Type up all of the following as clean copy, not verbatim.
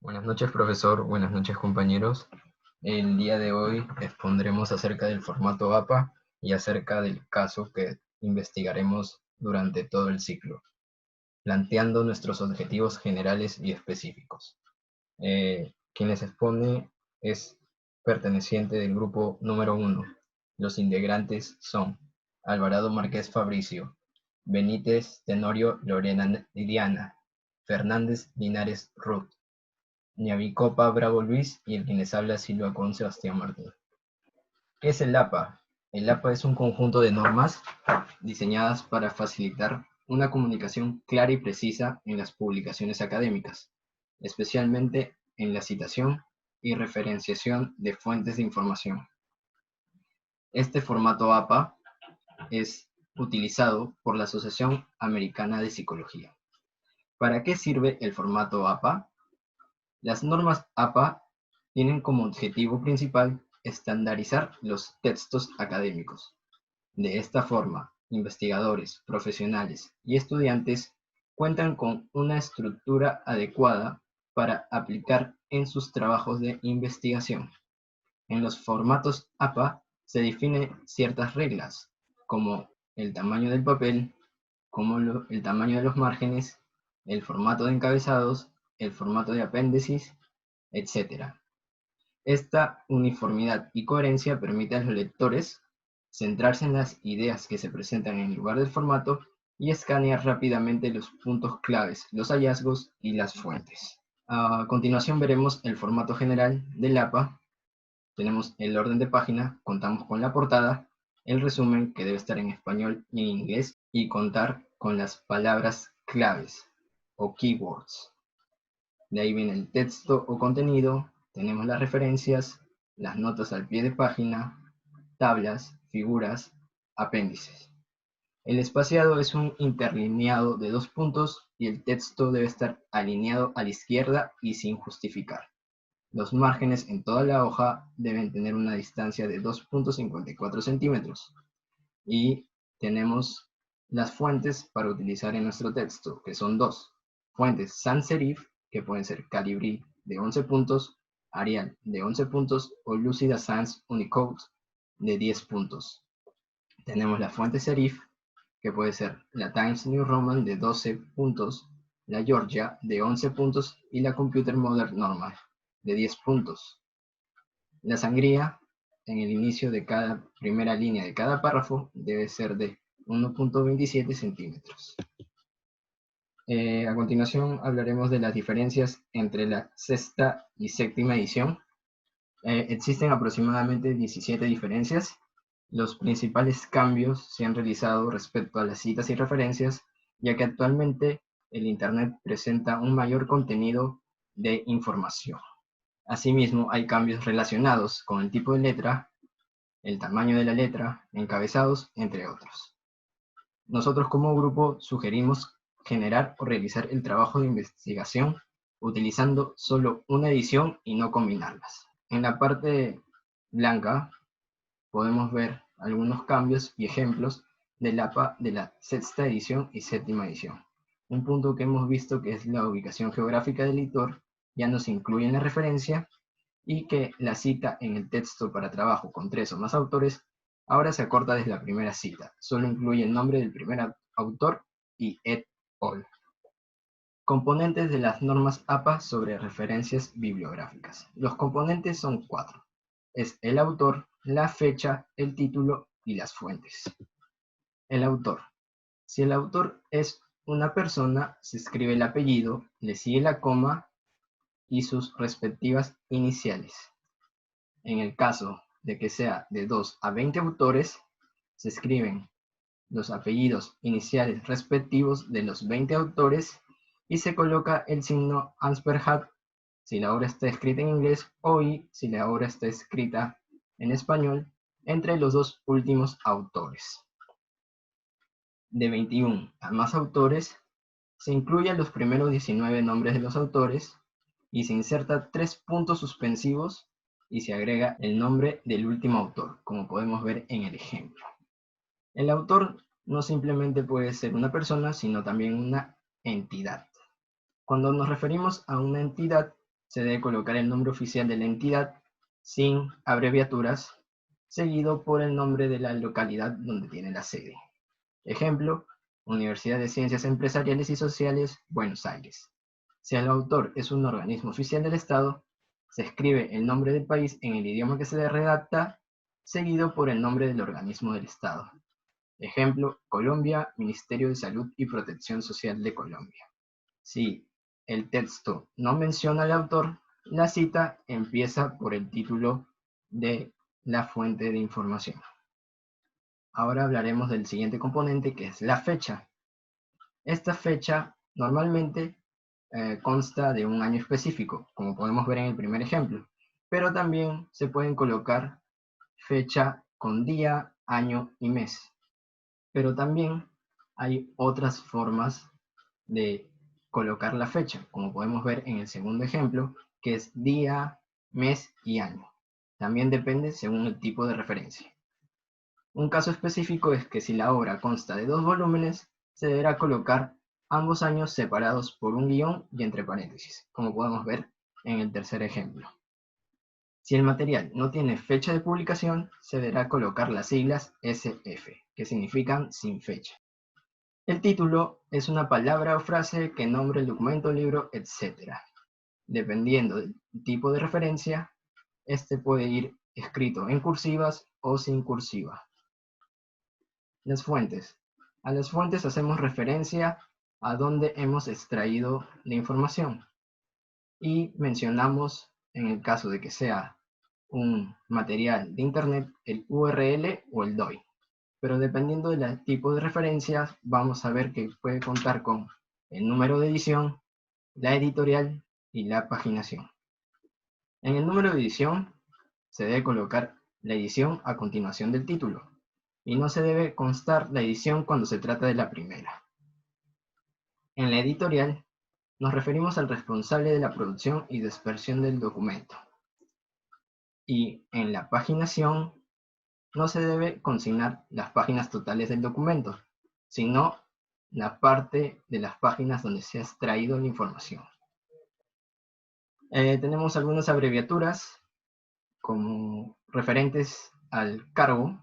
Buenas noches, profesor. Buenas noches, compañeros. El día de hoy expondremos acerca del formato APA y acerca del caso que investigaremos durante todo el ciclo, planteando nuestros objetivos generales y específicos. Quien les expone es perteneciente del grupo número 1. Los integrantes son Alvarado Márquez Fabricio, Benítez Tenorio Lorena Liliana, Fernández Linares Ruth, Ñavicopa Bravo Luis y el quien les habla Silva con Sebastián Martín. ¿Qué es el APA? El APA es un conjunto de normas diseñadas para facilitar una comunicación clara y precisa en las publicaciones académicas, especialmente en la citación y referenciación de fuentes de información. Este formato APA es utilizado por la Asociación Americana de Psicología. ¿Para qué sirve el formato APA? Las normas APA tienen como objetivo principal estandarizar los textos académicos. De esta forma, investigadores, profesionales y estudiantes cuentan con una estructura adecuada para aplicar en sus trabajos de investigación. En los formatos APA se definen ciertas reglas, como el tamaño del papel, como el tamaño de los márgenes, el formato de encabezados, el formato de apéndices, etc. Esta uniformidad y coherencia permite a los lectores centrarse en las ideas que se presentan en lugar del formato y escanear rápidamente los puntos claves, los hallazgos y las fuentes. A continuación veremos el formato general del APA. Tenemos el orden de página, contamos con la portada, el resumen que debe estar en español y en inglés y contar con las palabras claves o keywords. De ahí viene el texto o contenido, tenemos las referencias, las notas al pie de página, tablas, figuras, apéndices. El espaciado es un interlineado de 2 puntos y el texto debe estar alineado a la izquierda y sin justificar. Los márgenes en toda la hoja deben tener una distancia de 2.54 centímetros. Y tenemos las fuentes para utilizar en nuestro texto, que son dos. Fuentes sans serif, que pueden ser Calibri de 11 puntos, Arial de 11 puntos o Lucida Sans Unicode de 10 puntos. Tenemos la fuente serif, que puede ser la Times New Roman de 12 puntos, la Georgia de 11 puntos y la Computer Modern Normal de 10 puntos. La sangría en el inicio de cada primera línea de cada párrafo debe ser de 1.27 centímetros. A continuación hablaremos de las diferencias entre la sexta y séptima edición. Existen aproximadamente 17 diferencias. Los principales cambios se han realizado respecto a las citas y referencias, ya que actualmente el Internet presenta un mayor contenido de información. Asimismo, hay cambios relacionados con el tipo de letra, el tamaño de la letra, encabezados, entre otros. Nosotros como grupo sugerimos generar o realizar el trabajo de investigación utilizando solo una edición y no combinarlas. En la parte blanca podemos ver algunos cambios y ejemplos del APA de la sexta edición y séptima edición. Un punto que hemos visto que es la ubicación geográfica del editor ya no se incluye en la referencia y que la cita en el texto para trabajo con 3 o más autores ahora se acorta desde la primera cita, solo incluye el nombre del primer autor y et al. Componentes de las normas APA sobre referencias bibliográficas. Los componentes son 4. Es el autor, la fecha, el título y las fuentes. El autor. Si el autor es una persona, se escribe el apellido, le sigue la coma y sus respectivas iniciales. En el caso de que sea de 2 a 20 autores, se escriben los apellidos iniciales respectivos de los 20 autores y se coloca el signo &# si la obra está escrita en inglés o I si la obra está escrita en español entre los dos últimos autores. De 21 a más autores, se incluyen los primeros 19 nombres de los autores y se inserta 3 puntos suspensivos y se agrega el nombre del último autor, como podemos ver en el ejemplo. El autor no simplemente puede ser una persona, sino también una entidad. Cuando nos referimos a una entidad, se debe colocar el nombre oficial de la entidad sin abreviaturas, seguido por el nombre de la localidad donde tiene la sede. Ejemplo, Universidad de Ciencias Empresariales y Sociales, Buenos Aires. Si el autor es un organismo oficial del Estado, se escribe el nombre del país en el idioma que se le redacta, seguido por el nombre del organismo del Estado. Ejemplo, Colombia, Ministerio de Salud y Protección Social de Colombia. Si el texto no menciona al autor, la cita empieza por el título de la fuente de información. Ahora hablaremos del siguiente componente, que es la fecha. Esta fecha normalmente consta de un año específico, como podemos ver en el primer ejemplo, pero también se pueden colocar fecha con día, año y mes. Pero también hay otras formas de colocar la fecha, como podemos ver en el segundo ejemplo, que es día, mes y año. También depende según el tipo de referencia. Un caso específico es que si la obra consta de 2 volúmenes, se deberá colocar ambos años separados por un guión y entre paréntesis, como podemos ver en el tercer ejemplo. Si el material no tiene fecha de publicación, se deberá colocar las siglas SF, que significan sin fecha. El título es una palabra o frase que nombra el documento, libro, etc. Dependiendo del tipo de referencia, este puede ir escrito en cursivas o sin cursiva. Las fuentes. A las fuentes hacemos referencia a dónde hemos extraído la información y mencionamos, en el caso de que sea un material de internet, el URL o el DOI. Pero dependiendo del tipo de referencias, vamos a ver que puede contar con el número de edición, la editorial y la paginación. En el número de edición se debe colocar la edición a continuación del título, y no se debe constar la edición cuando se trata de la primera. En la editorial, nos referimos al responsable de la producción y dispersión del documento. Y en la paginación, no se debe consignar las páginas totales del documento, sino la parte de las páginas donde se ha extraído la información. Tenemos algunas abreviaturas como referentes al cargo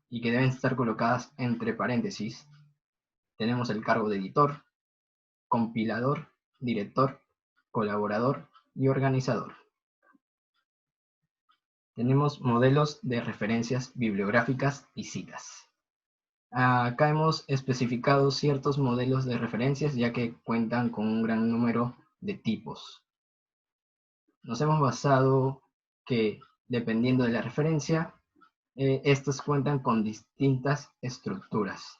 y que deben estar colocadas entre paréntesis. Tenemos el cargo de editor, compilador, director, colaborador y organizador. Tenemos modelos de referencias bibliográficas y citas. Acá hemos especificado ciertos modelos de referencias ya que cuentan con un gran número de tipos. Nos hemos basado que, dependiendo de la referencia, estos cuentan con distintas estructuras.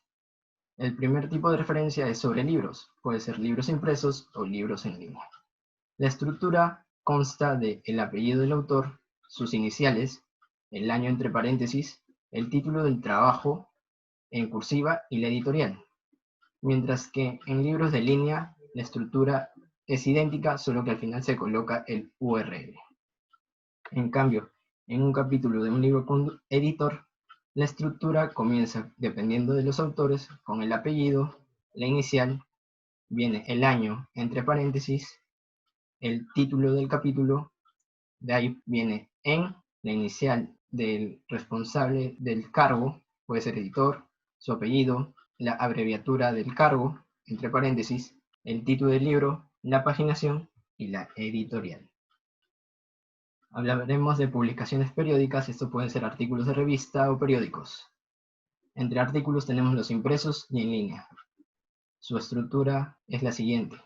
El primer tipo de referencia es sobre libros, puede ser libros impresos o libros en línea. La estructura consta de el apellido del autor, sus iniciales, el año entre paréntesis, el título del trabajo en cursiva y la editorial. Mientras que en libros de línea la estructura es idéntica, solo que al final se coloca el URL. En cambio, en un capítulo de un libro con editor, la estructura comienza, dependiendo de los autores, con el apellido, la inicial, viene el año entre paréntesis, el título del capítulo, de ahí viene en, la inicial del responsable del cargo, puede ser editor, su apellido, la abreviatura del cargo, entre paréntesis, el título del libro, la paginación y la editorial. Hablaremos de publicaciones periódicas, esto pueden ser artículos de revista o periódicos. Entre artículos tenemos los impresos y en línea. Su estructura es la siguiente.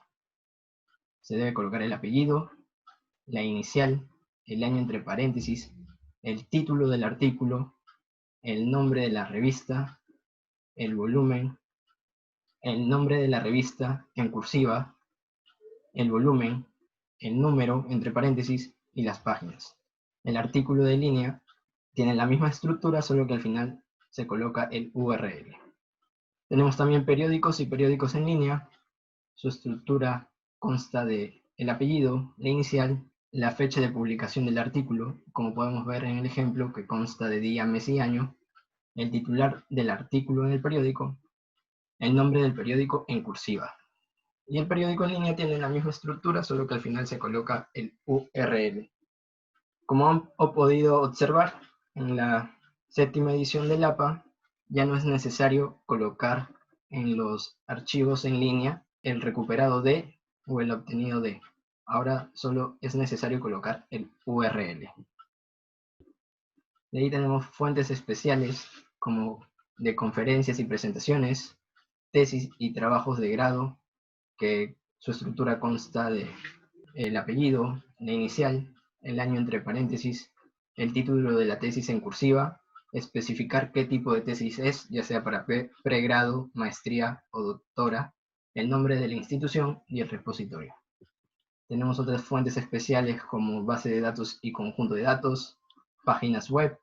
Se debe colocar el apellido, la inicial, el año entre paréntesis, el título del artículo, el nombre de la revista, el volumen, el nombre de la revista en cursiva, el volumen, el número entre paréntesis y las páginas. El artículo de línea tiene la misma estructura, solo que al final se coloca el URL. Tenemos también periódicos y periódicos en línea. Su estructura consta de el apellido, la inicial, la fecha de publicación del artículo, como podemos ver en el ejemplo que consta de día, mes y año, el titular del artículo en el periódico, el nombre del periódico en cursiva. Y el periódico en línea tiene la misma estructura, solo que al final se coloca el URL. Como han podido observar, en la 7ª edición del APA ya no es necesario colocar en los archivos en línea el recuperado de o el obtenido de. Ahora solo es necesario colocar el URL. De ahí tenemos fuentes especiales como de conferencias y presentaciones, tesis y trabajos de grado, que su estructura consta de el apellido, la inicial, el año entre paréntesis, el título de la tesis en cursiva, especificar qué tipo de tesis es, ya sea para pregrado, maestría o doctora, el nombre de la institución y el repositorio. Tenemos otras fuentes especiales como base de datos y conjunto de datos, páginas web,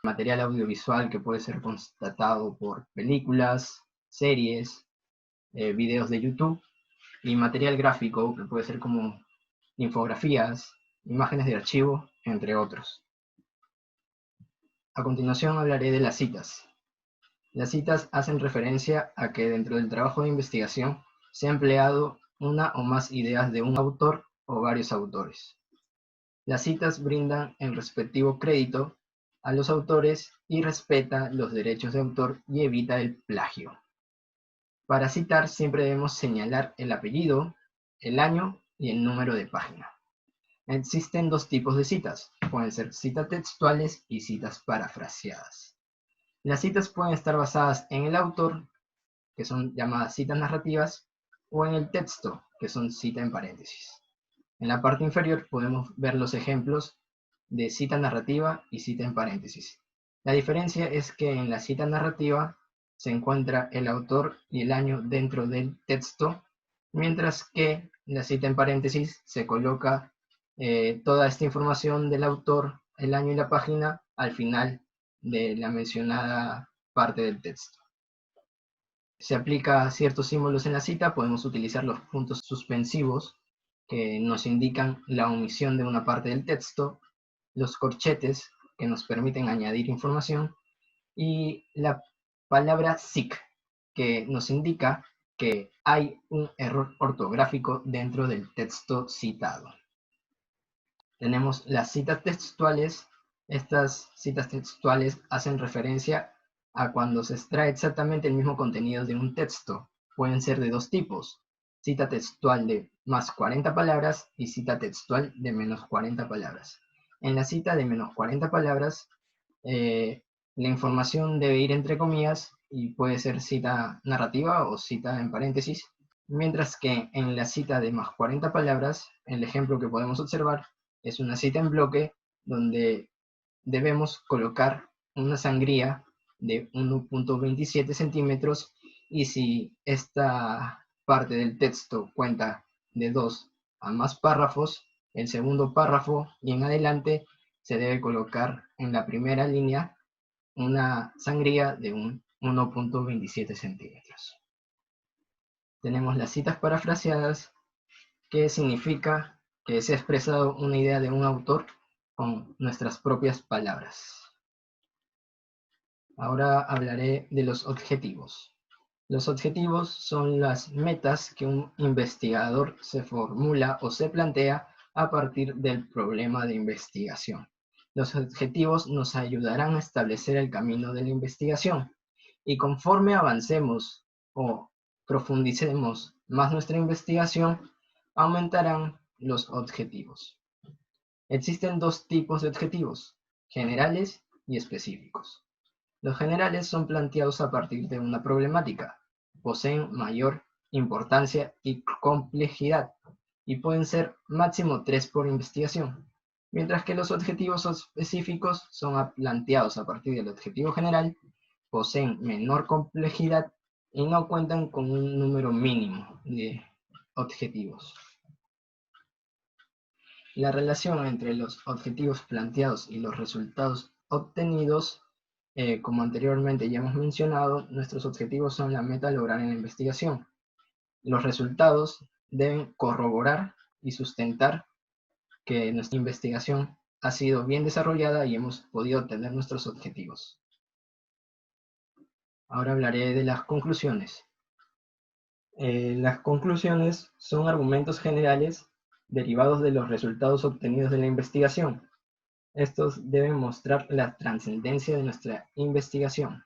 material audiovisual que puede ser constatado por películas, series, videos de YouTube, y material gráfico que puede ser como infografías, imágenes de archivo, entre otros. A continuación hablaré de las citas. Las citas hacen referencia a que dentro del trabajo de investigación se ha empleado una o más ideas de un autor o varios autores. Las citas brindan el respectivo crédito a los autores y respeta los derechos de autor y evita el plagio. Para citar siempre debemos señalar el apellido, el año y el número de página. Existen dos tipos de citas, pueden ser citas textuales y citas parafraseadas. Las citas pueden estar basadas en el autor, que son llamadas citas narrativas, o en el texto, que son cita en paréntesis. En la parte inferior podemos ver los ejemplos de cita narrativa y cita en paréntesis. La diferencia es que en la cita narrativa se encuentra el autor y el año dentro del texto, mientras que la cita en paréntesis se coloca toda esta información del autor, el año y la página al final de la mencionada parte del texto. Se aplica ciertos símbolos en la cita, podemos utilizar los puntos suspensivos que nos indican la omisión de una parte del texto, los corchetes que nos permiten añadir información y la palabra SIC que nos indica que hay un error ortográfico dentro del texto citado. Tenemos las citas textuales. Estas citas textuales hacen referencia a cuando se extrae exactamente el mismo contenido de un texto. Pueden ser de dos tipos: cita textual de más 40 palabras y cita textual de menos 40 palabras. En la cita de menos 40 palabras, la información debe ir entre comillas y puede ser cita narrativa o cita en paréntesis, mientras que en la cita de más 40 palabras, el ejemplo que podemos observar es una cita en bloque donde debemos colocar una sangría de 1.27 centímetros, y si esta parte del texto cuenta de 2 a más párrafos, el segundo párrafo y en adelante se debe colocar en la primera línea una sangría de 1.27 centímetros. Tenemos las citas parafraseadas, que significa que se ha expresado una idea de un autor con nuestras propias palabras. Ahora hablaré de los objetivos. Los objetivos son las metas que un investigador se formula o se plantea a partir del problema de investigación. Los objetivos nos ayudarán a establecer el camino de la investigación, y conforme avancemos o profundicemos más nuestra investigación, aumentarán los objetivos. Existen dos tipos de objetivos: generales y específicos. Los generales son planteados a partir de una problemática, poseen mayor importancia y complejidad, y pueden ser máximo 3 por investigación, mientras que los objetivos específicos son planteados a partir del objetivo general, poseen menor complejidad y no cuentan con un número mínimo de objetivos. La relación entre los objetivos planteados y los resultados obtenidos, como anteriormente ya hemos mencionado, nuestros objetivos son la meta a lograr en la investigación. Los resultados deben corroborar y sustentar que nuestra investigación ha sido bien desarrollada y hemos podido obtener nuestros objetivos. Ahora hablaré de las conclusiones. Las conclusiones son argumentos generales derivados de los resultados obtenidos de la investigación. Estos deben mostrar la trascendencia de nuestra investigación.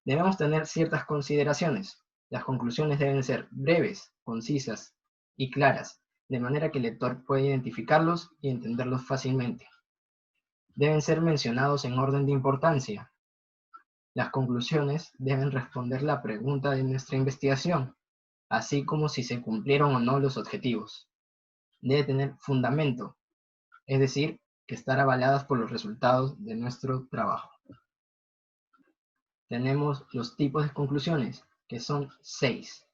Debemos tener ciertas consideraciones. Las conclusiones deben ser breves, concisas y claras, de manera que el lector pueda identificarlos y entenderlos fácilmente. Deben ser mencionados en orden de importancia. Las conclusiones deben responder la pregunta de nuestra investigación, así como si se cumplieron o no los objetivos. Debe tener fundamento, es decir, que estar avaladas por los resultados de nuestro trabajo. Tenemos los tipos de conclusiones, que son 6.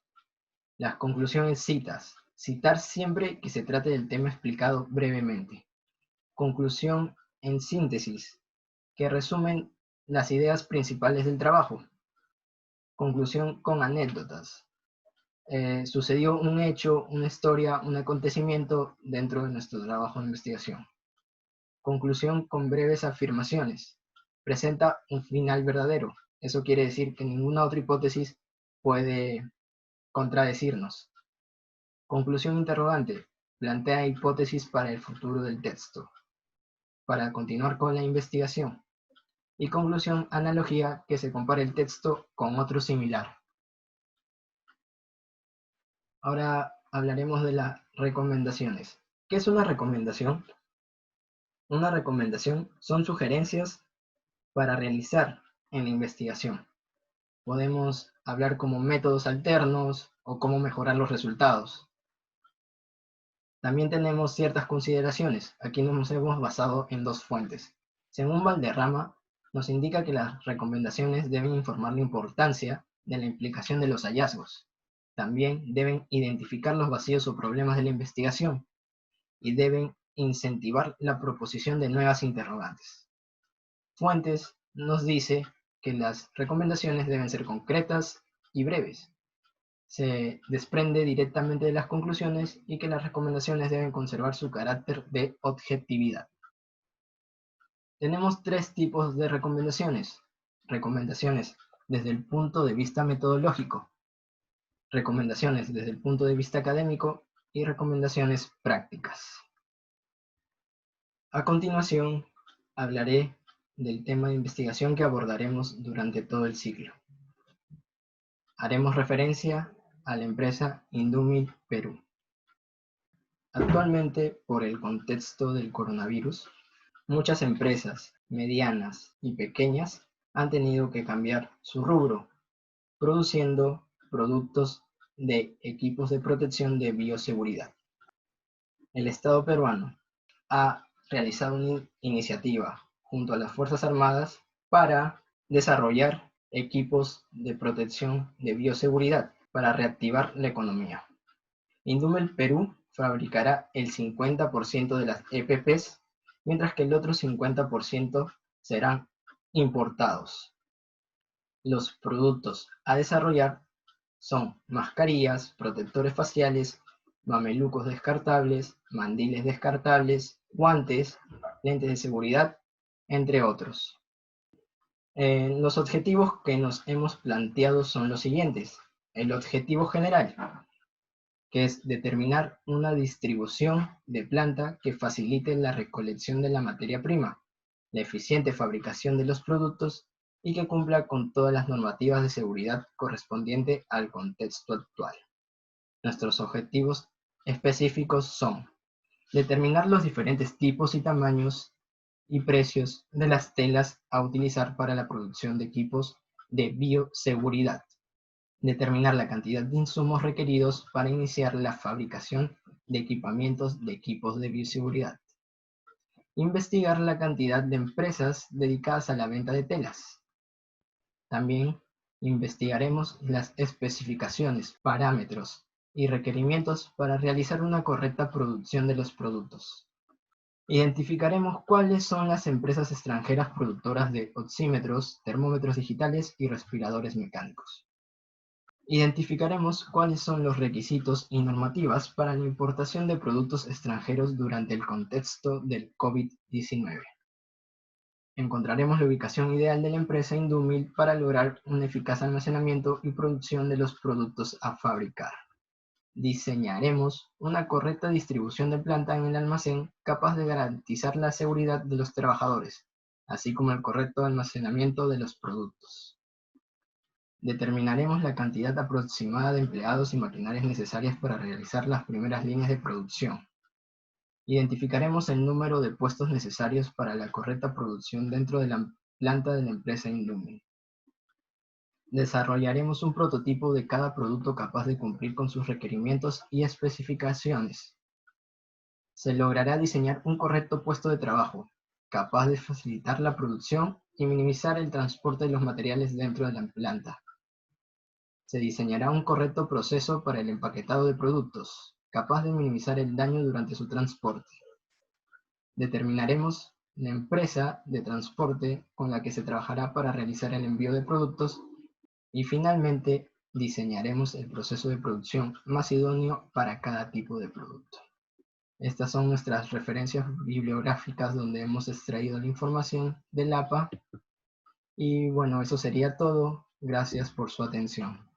Las conclusiones citas. Citar siempre que se trate del tema explicado brevemente. Conclusión en síntesis, que resumen las ideas principales del trabajo. Conclusión con anécdotas. Sucedió un hecho, una historia, un acontecimiento dentro de nuestro trabajo de investigación. Conclusión con breves afirmaciones. Presenta un final verdadero. Eso quiere decir que ninguna otra hipótesis puede contradecirnos. Conclusión interrogante. Plantea hipótesis para el futuro del texto, para continuar con la investigación. Y conclusión, analogía, que se compara el texto con otro similar. Ahora hablaremos de las recomendaciones. ¿Qué es una recomendación? Una recomendación son sugerencias para realizar en la investigación. Podemos hablar como métodos alternos o cómo mejorar los resultados. También tenemos ciertas consideraciones. Aquí nos hemos basado en 2 fuentes. Según Valderrama, nos indica que las recomendaciones deben informar la importancia de la implicación de los hallazgos. También deben identificar los vacíos o problemas de la investigación y deben incentivar la proposición de nuevas interrogantes. Fuentes nos dice que las recomendaciones deben ser concretas y breves. Se desprende directamente de las conclusiones y que las recomendaciones deben conservar su carácter de objetividad. Tenemos 3 tipos de recomendaciones. Recomendaciones desde el punto de vista metodológico, recomendaciones desde el punto de vista académico y recomendaciones prácticas. A continuación, hablaré del tema de investigación que abordaremos durante todo el ciclo. Haremos referencia a la empresa Indumil Perú. Actualmente, por el contexto del coronavirus, muchas empresas medianas y pequeñas han tenido que cambiar su rubro, produciendo productos de equipos de protección de bioseguridad. El Estado peruano ha realizado una iniciativa junto a las Fuerzas Armadas para desarrollar equipos de protección de bioseguridad para reactivar la economía. Indumel Perú fabricará el 50% de las EPPs, mientras que el otro 50% serán importados. Los productos a desarrollar son mascarillas, protectores faciales, mamelucos descartables, mandiles descartables, guantes, lentes de seguridad, entre otros. Los objetivos que nos hemos planteado son los siguientes. El objetivo general, que es determinar una distribución de planta que facilite la recolección de la materia prima, la eficiente fabricación de los productos y que cumpla con todas las normativas de seguridad correspondiente al contexto actual. Nuestros objetivos específicos son determinar los diferentes tipos y tamaños y precios de las telas a utilizar para la producción de equipos de bioseguridad, determinar la cantidad de insumos requeridos para iniciar la fabricación de equipamientos de equipos de bioseguridad, investigar la cantidad de empresas dedicadas a la venta de telas. También investigaremos las especificaciones, parámetros y requerimientos para realizar una correcta producción de los productos. Identificaremos cuáles son las empresas extranjeras productoras de oxímetros, termómetros digitales y respiradores mecánicos. Identificaremos cuáles son los requisitos y normativas para la importación de productos extranjeros durante el contexto del COVID-19. Encontraremos la ubicación ideal de la empresa Indumil para lograr un eficaz almacenamiento y producción de los productos a fabricar. Diseñaremos una correcta distribución de planta en el almacén capaz de garantizar la seguridad de los trabajadores, así como el correcto almacenamiento de los productos. Determinaremos la cantidad aproximada de empleados y maquinarias necesarias para realizar las primeras líneas de producción. Identificaremos el número de puestos necesarios para la correcta producción dentro de la planta de la empresa Indumil. Desarrollaremos un prototipo de cada producto capaz de cumplir con sus requerimientos y especificaciones. Se logrará diseñar un correcto puesto de trabajo, capaz de facilitar la producción y minimizar el transporte de los materiales dentro de la planta. Se diseñará un correcto proceso para el empaquetado de productos, capaz de minimizar el daño durante su transporte. Determinaremos la empresa de transporte con la que se trabajará para realizar el envío de productos y finalmente diseñaremos el proceso de producción más idóneo para cada tipo de producto. Estas son nuestras referencias bibliográficas donde hemos extraído la información del APA y bueno, eso sería todo. Gracias por su atención.